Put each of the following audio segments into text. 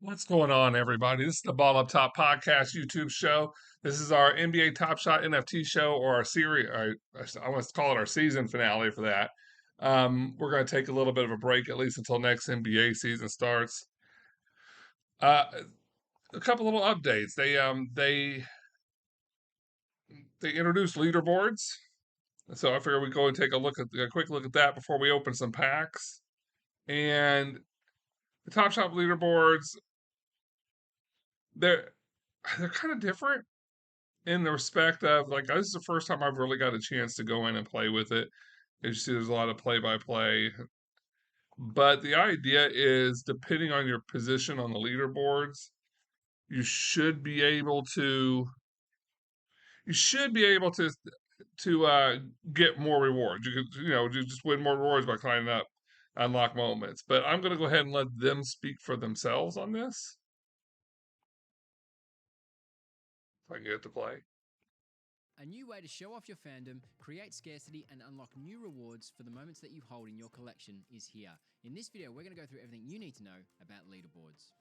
What's going on, everybody? This is the Ball Up Top Podcast YouTube show. This is our NBA Top Shot NFT show, or our series. I want to call it our season finale for that. We're going to take a little bit of a break, at least until next NBA season starts. Uh, a couple little updates. They introduced leaderboards, so I figure we go and take a quick look at that before we open some packs. And the Top Shot leaderboards, they're they're kind of different in the respect of like this is the first time I've really got a chance to go in and play with it. As you see, there's a lot of play by play, but the idea is depending on your position on the leaderboards, you should be able to you should be able to get more rewards. You just win more rewards by climbing up, unlock moments. But I'm going to go ahead and let them speak for themselves on this. If I can get to play. A new way to show off your fandom, create scarcity, and unlock new rewards for the moments that you hold in your collection is here. In this video, we're going to go through everything you need to know about leaderboards.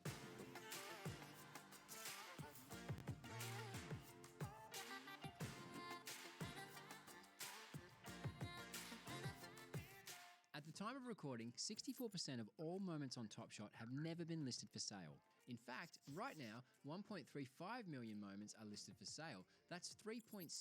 At the time of recording, 64% of all moments on Top Shot have never been listed for sale. In fact, right now, 1.35 million moments are listed for sale. That's 3.7%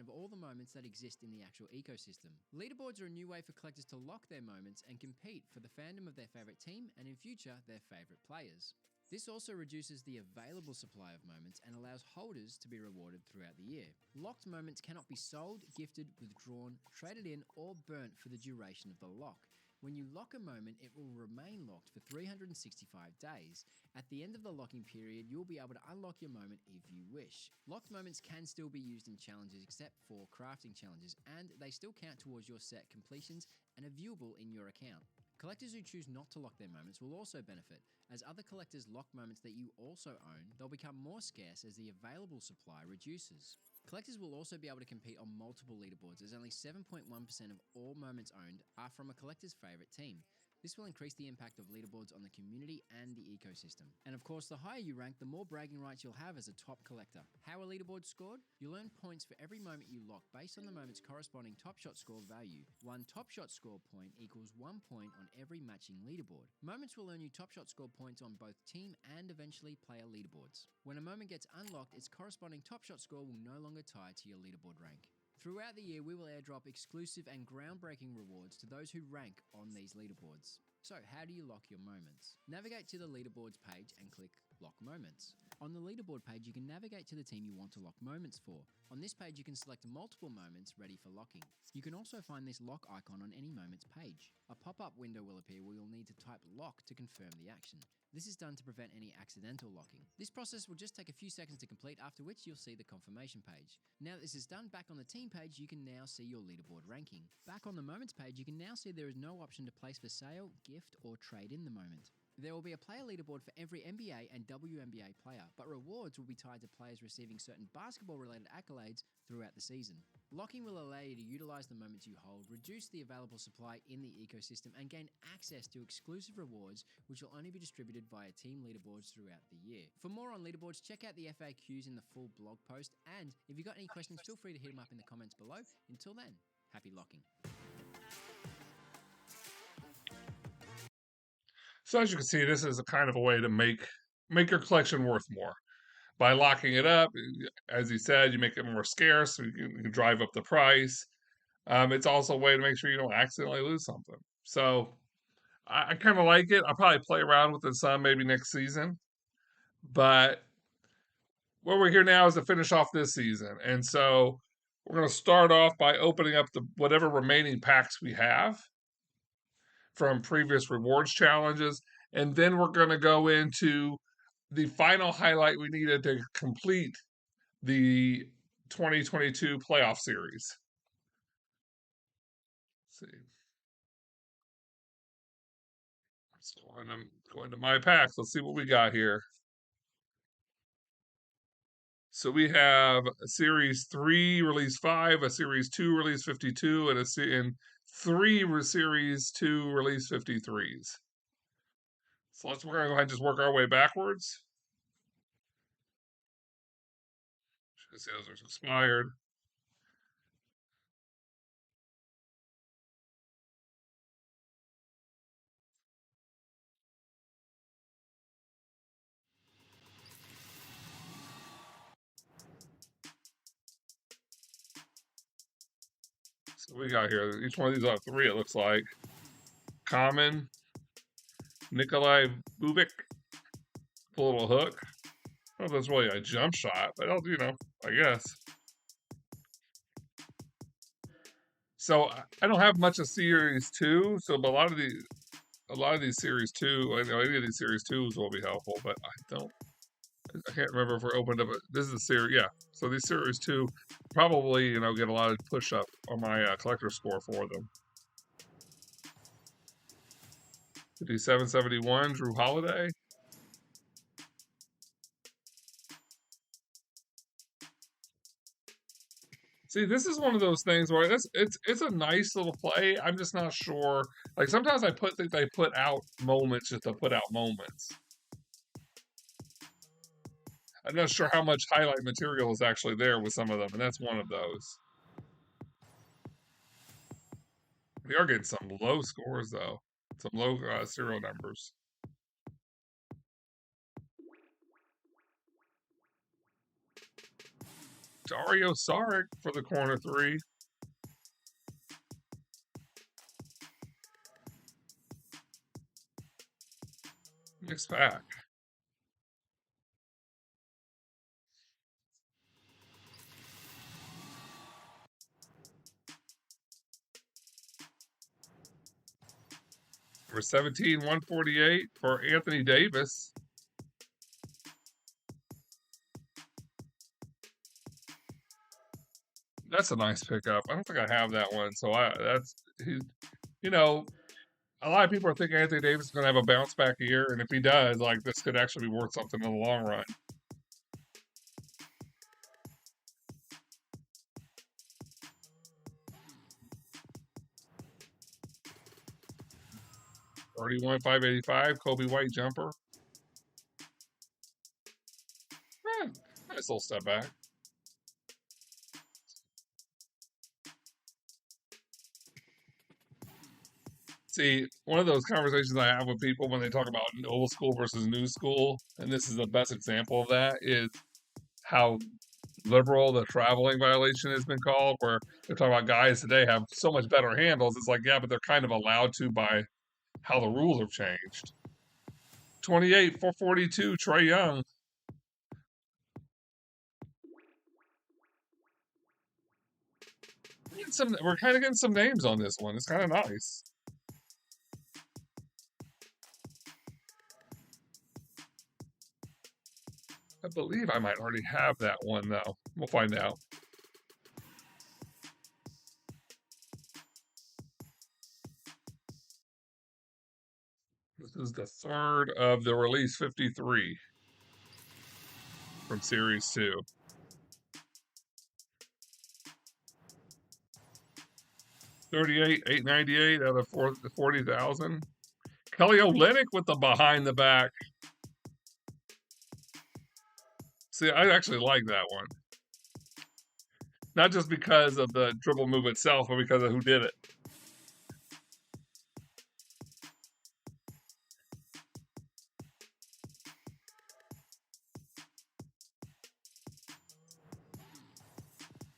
of all the moments that exist in the actual ecosystem. Leaderboards are a new way for collectors to lock their moments and compete for the fandom of their favorite team and in future, their favorite players. This also reduces the available supply of moments and allows holders to be rewarded throughout the year. Locked moments cannot be sold, gifted, withdrawn, traded in, or burnt for the duration of the lock. When you lock a moment, it will remain locked for 365 days. At the end of the locking period, you'll be able to unlock your moment if you wish. Locked moments can still be used in challenges except for crafting challenges, and they still count towards your set completions and are viewable in your account. Collectors who choose not to lock their moments will also benefit. As other collectors lock moments that you also own, they'll become more scarce as the available supply reduces. Collectors will also be able to compete on multiple leaderboards, as only 7.1% of all moments owned are from a collector's favourite team. This will increase the impact of leaderboards on the community and the ecosystem. And of course, the higher you rank, the more bragging rights you'll have as a top collector. How are leaderboards scored? You'll earn points for every moment you lock based on the moment's corresponding Top Shot score value. One Top Shot score point equals 1 point on every matching leaderboard. Moments will earn you Top Shot score points on both team and eventually player leaderboards. When a moment gets unlocked, its corresponding Top Shot score will no longer tie to your leaderboard rank. Throughout the year, we will airdrop exclusive and groundbreaking rewards to those who rank on these leaderboards. So, how do you lock your moments? Navigate to the leaderboards page and click Lock Moments. On the leaderboard page, you can navigate to the team you want to lock moments for. On this page, you can select multiple moments ready for locking. You can also find this lock icon on any moments page. A pop-up window will appear where you'll need to type lock to confirm the action. This is done to prevent any accidental locking. This process will just take a few seconds to complete, after which you'll see the confirmation page. Now that this is done, back on the team page, you can now see your leaderboard ranking. Back on the moments page, you can now see there is no option to place for sale, gift, or trade in the moment. There will be a player leaderboard for every NBA and WNBA player, but rewards will be tied to players receiving certain basketball-related accolades throughout the season. Locking will allow you to utilize the moments you hold, reduce the available supply in the ecosystem, and gain access to exclusive rewards, which will only be distributed via team leaderboards throughout the year. For more on leaderboards, check out the FAQs in the full blog post, and if you've got any questions, feel free to hit them up in the comments below. Until then, happy locking. So as you can see, this is a kind of a way to make your collection worth more. By locking it up, as he said, you make it more scarce. So you can drive up the price. It's also a way to make sure you don't accidentally lose something. So I kind of like it. I'll probably play around with it some maybe next season. But what we're here now is to finish off this season. And so we're going to start off by opening up the whatever remaining packs we have from previous rewards challenges. And then we're going to go into the final highlight we needed to complete the 2022 playoff series. Let's see. I'm going to my packs. Let's see what we got here. So we have a Series 3, Release 5, a Series 2, Release 52, and three Series 2, Release 53s. So we're gonna go ahead and just work our way backwards. See, those are expired. So we got here. Each one of these will have 3. It looks like common, Nikolai Bubik, a little hook. I don't know if that's really a jump shot, but I guess. So I don't have much of Series 2, so but a lot of these Series 2, I know any of these Series 2s will be helpful, but I can't remember if we're opened up. This is a series, yeah. So these Series 2 probably, get a lot of push up on my collector score for them. 5771, Drew Holiday. See, this is one of those things where it's a nice little play. I'm just not sure. Like sometimes think they put out moments just to put out moments. I'm not sure how much highlight material is actually there with some of them, and that's one of those. We are getting some low scores though, some low serial numbers. Dario Saric for the corner 3. Mixed pack. For 17, 148 for Anthony Davis. That's a nice pickup. I don't think I have that one, so you know, a lot of people are thinking Anthony Davis is going to have a bounce back year, and if he does, like this could actually be worth something in the long run. $31, $585, Kobe White jumper. Nice little step back. See, one of those conversations I have with people when they talk about old school versus new school, and this is the best example of that, is how liberal the traveling violation has been called, where they're talking about guys today have so much better handles. It's like, yeah, but they're kind of allowed to by how the rules have changed. 28, 442, Trae Young. We're kind of getting some names on this one. It's kind of nice. I believe I might already have that one, though. We'll find out. This is the third of the release 53 from Series 2. 38, 898 out of 40,000. Kelly Olynyk with the behind the back. See, I actually like that one. Not just because of the dribble move itself, but because of who did it.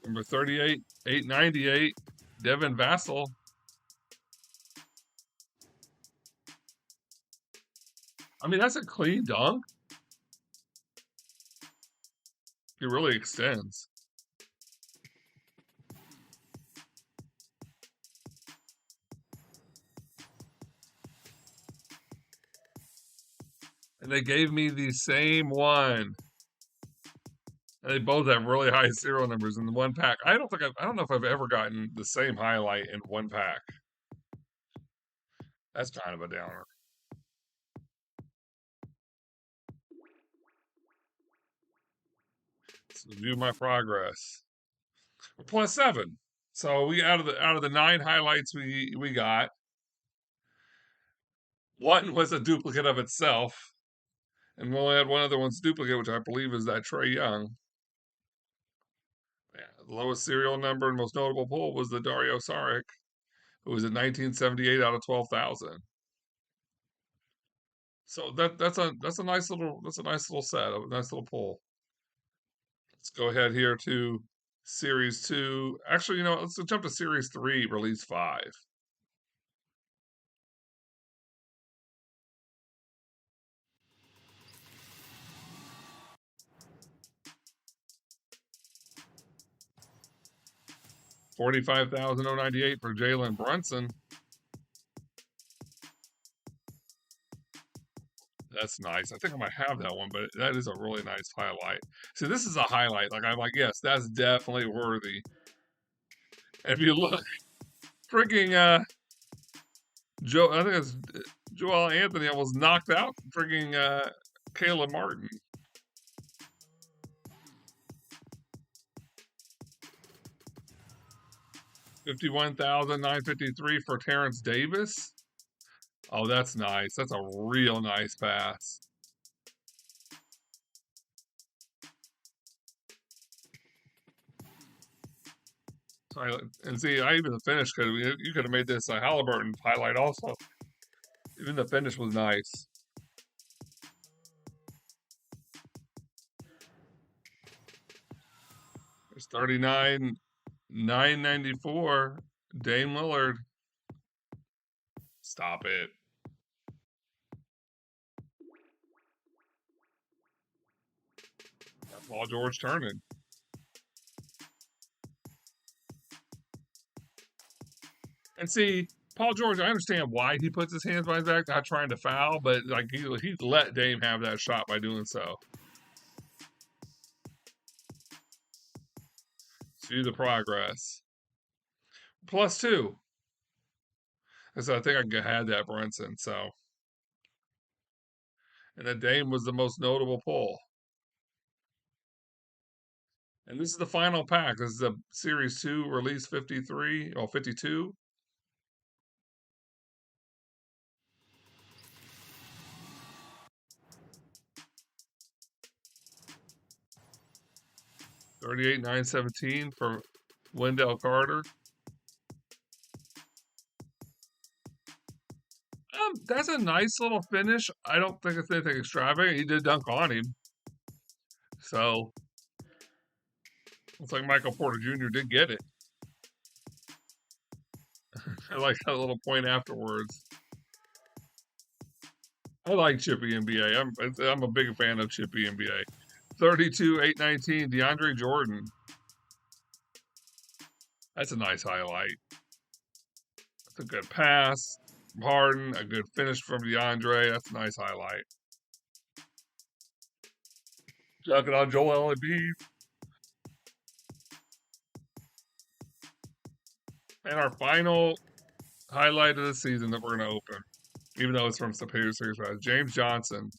Number 38, 898, Devin Vassell. I mean, that's a clean dunk. It really extends. And they gave me the same one. And they both have really high serial numbers in the one pack. I don't know if I've ever gotten the same highlight in one pack. That's kind of a downer. So view my progress. We're +7. So we out of the 9 highlights we got, One was a duplicate of itself, and we only had one other one's duplicate, which I believe is that Trey Young. Yeah, the lowest serial number and most notable pull was the Dario Saric, who was at 1978 out of 12,000. So that's a nice little set, a nice little pull. Let's go ahead here to Series 2. Actually, let's jump to Series 3, Release 5. $45,098 for Jalen Brunson. That's nice. I think I might have that one, but that is a really nice highlight. See, this is a highlight. Like I'm like, yes, that's definitely worthy. And if you look, freaking Joe, I think it's Joel Anthony almost knocked out freaking Caleb Martin. 51,953 for Terrence Davis. Oh, that's nice. That's a real nice pass. And see, I even the finish could you could have made this a Halliburton highlight also. Even the finish was nice. There's 39,994. Dame Lillard. Stop it. Paul George turning. And see, Paul George, I understand why he puts his hands behind his back, not trying to foul, but like he let Dame have that shot by doing so. See the progress. +2. So I think I had that Brunson. So, and then Dame was the most notable pull. And this is the final pack. This is a Series 2, Release 53, or 52. $38,917 for Wendell Carter. That's a nice little finish. I don't think it's anything extravagant. He did dunk on him. So, looks like Michael Porter Jr. did get it. I like that little point afterwards. I like Chippy NBA. I'm a big fan of Chippy NBA. 32,819, DeAndre Jordan. That's a nice highlight. That's a good pass from Harden, a good finish from DeAndre. That's a nice highlight. Checking out Joel Embiid. And our final highlight of the season that we're going to open, even though it's from Superior Series, James Johnson.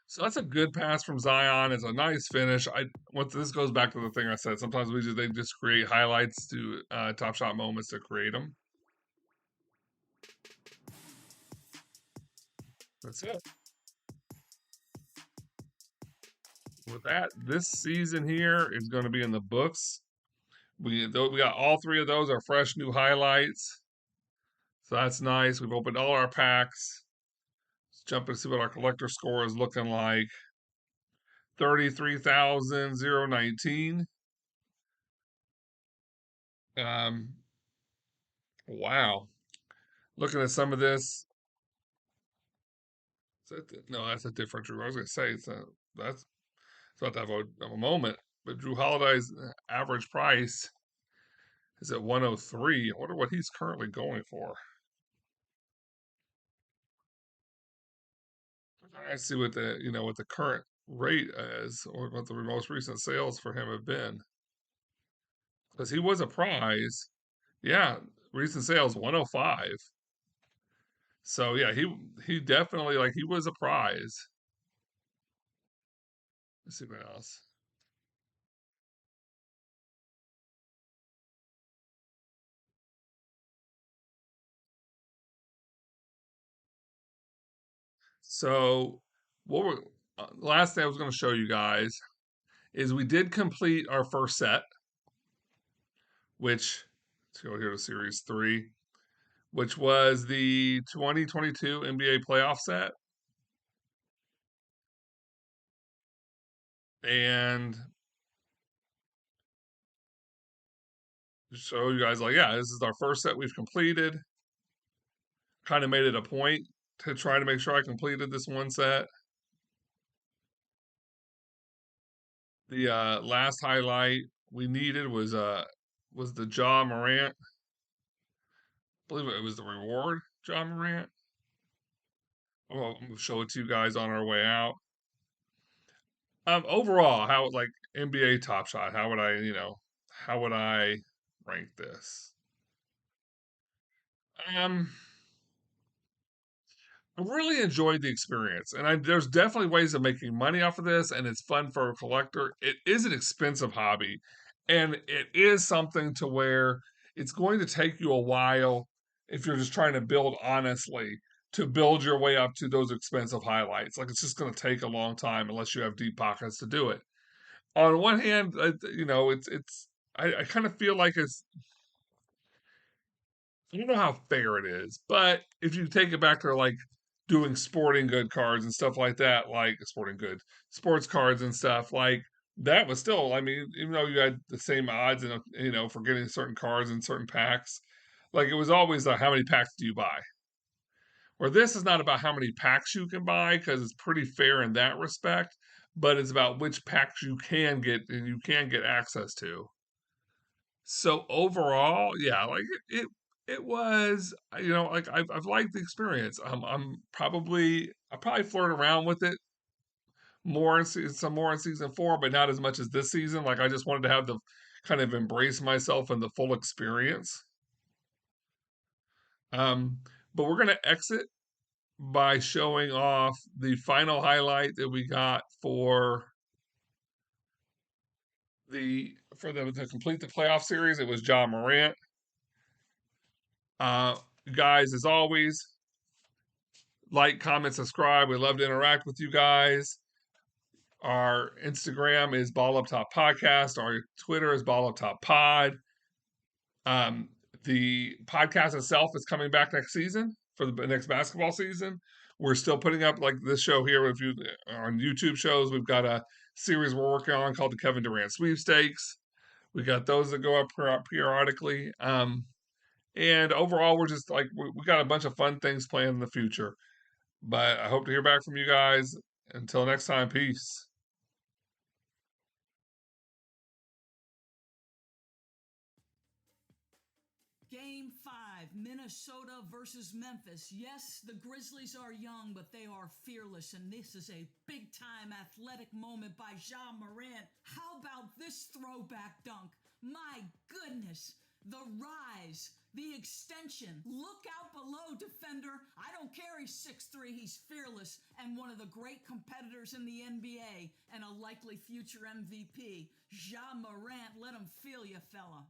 So that's a good pass from Zion. It's a nice finish. This goes back to the thing I said. Sometimes they just create highlights to Top Shot moments to create them. That's it. With that, this season here is going to be in the books. We got all three of those are fresh new highlights. So that's nice. We've opened all our packs. Let's jump and see what our collector score is looking like. 33,019. Um, wow. Looking at some of this. No, that's a different Drew. I was going to say that's it's not that of a moment, but Drew Holiday's average price is at 103. I wonder what he's currently going for. I see what the current rate is, or what the most recent sales for him have been, because he was a prize. Yeah, recent sales 105. So yeah, he definitely he was a prize. Let's see what else. So, what we're last thing I was going to show you guys is we did complete our first set, which let's go here to Series 3, which was the 2022 NBA playoff set. And show you guys, like, yeah, this is our first set we've completed. Kind of made it a point to try to make sure I completed this one set. The last highlight we needed was the Ja Morant. I believe it was the reward, Ja Morant. Well, I'm gonna show it to you guys on our way out. Overall, how like NBA Top Shot, how would I rank this? Um, I really enjoyed the experience, and there's definitely ways of making money off of this, and it's fun for a collector. It is an expensive hobby, and it is something to where it's going to take you a while if you're just trying to build honestly to build your way up to those expensive highlights. Like it's just going to take a long time unless you have deep pockets to do it. On one hand, it's I kind of feel like I don't know how fair it is, but if you take it back to like doing sporting good cards and stuff like that, like sporting good sports cards and stuff, like that was still, I mean, even though you had the same odds and for getting certain cards and certain packs, like it was always like how many packs do you buy? Where this is not about how many packs you can buy because it's pretty fair in that respect, but it's about which packs you can get and you can get access to. So overall, yeah, like it was, like I've liked the experience. I probably flirt around with it more in some more in season 4, but not as much as this season. Like I just wanted to have the kind of embrace myself in the full experience. Um, but we're gonna exit by showing off the final highlight that we got for the to complete the playoff series. It was John Morant. Uh, guys, as always, like, comment, subscribe. We love to interact with you guys. Our Instagram is Ball Up Top Podcast. Our Twitter is Ball Up Top Pod. Um, the podcast itself is coming back next season for the next basketball season. We're still putting up like this show here. If you on YouTube shows, we've got a series we're working on called the Kevin Durant Sweepstakes. We got those that go up periodically. And overall, we're just like we got a bunch of fun things planned in the future. But I hope to hear back from you guys. Until next time, peace. Game 5, Minnesota versus Memphis. Yes, the Grizzlies are young, but they are fearless, and this is a big-time athletic moment by Ja Morant. How about this throwback dunk? My goodness. The rise, the extension. Look out below, defender. I don't care he's 6'3", he's fearless and one of the great competitors in the NBA and a likely future MVP. Ja Morant, let him feel you, fella.